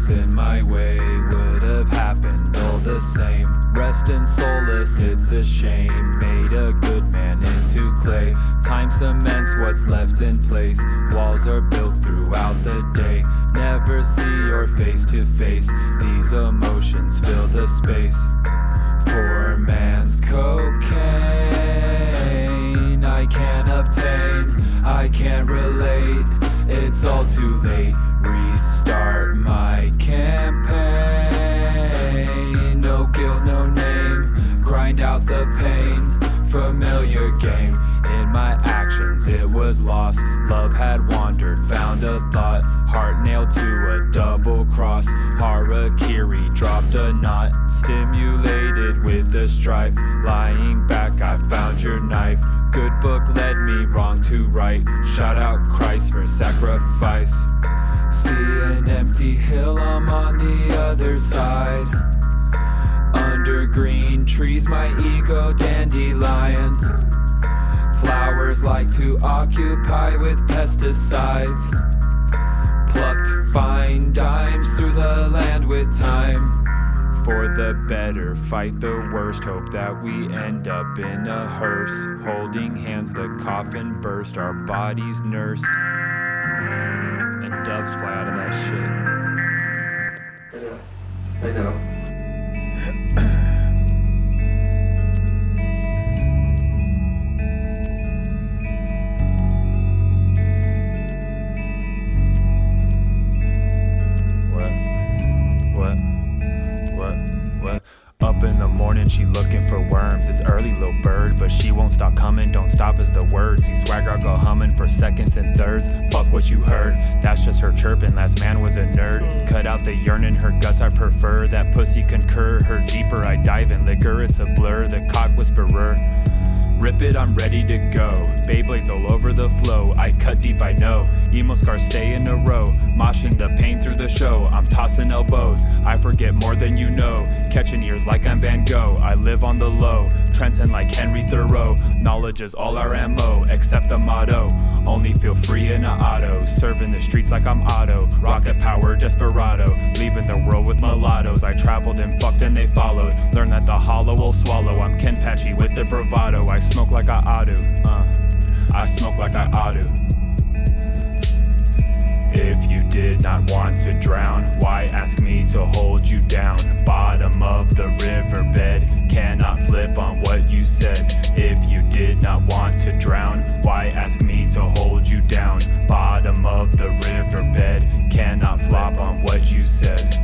else in my way would have happened all the same. Rest and solace, it's a shame. Made a good man into clay. Time cements what's left in place. Walls are built throughout the day. Never see your face to face. These emotions fill the space. Poor man's cocaine. I can't obtain, I can't relate. It's all too late. Restart my campaign. No guilt, no name. Grind out the pain. Familiar game. In my actions it was lost. Love had wandered, found a thought. Heart nailed to a double cross. Harakiri dropped a knot. Stimulated with the strife. Lying back I found your knife. Good book led me wrong to right. Shout out Christ for sacrifice. See an empty hill, I'm on the other side. Under green trees, my ego dandelion. Flowers like to occupy with pesticides. Plucked fine dimes through the land with time. For the better, fight the worst. Hope that we end up in a hearse. Holding hands, the coffin burst. Our bodies nursed. And doves fly out of that shit. Up in the morning, she looking for worms. It's early, little bird, but she won't stop coming. Don't stop is the word. See swagger, I'll go humming for seconds and thirds. Fuck what you heard, that's just her chirping. Last man was a nerd. Cut out the yearning, her guts I prefer. That pussy concur, her deeper I dive in liquor. It's a blur, the cock whisperer. Rip it, I'm ready to go. Beyblades all over the flow. I cut deep, I know. Emo scars stay in a row. Moshing the pain through the show. I'm tossing elbows. I forget more than you know. Catching ears like I'm Van Gogh. I live on the low. Transcend like Henry Thoreau. Knowledge is all our ammo, except the motto. Only feel free in a auto. Serving the streets like I'm Otto. Rocket power, desperado. Leaving the world with mulattoes. I traveled and fucked and they followed. Learned that the hollow will swallow. I'm Ken Patchy with the bravado. I smoke like I ought to, I smoke like I ought to. If you did not want to drown, why ask me to hold you down? Bottom of the riverbed, cannot flip on what you said. If you did not want to drown, why ask me to hold you down? Bottom of the riverbed, cannot flop on what you said.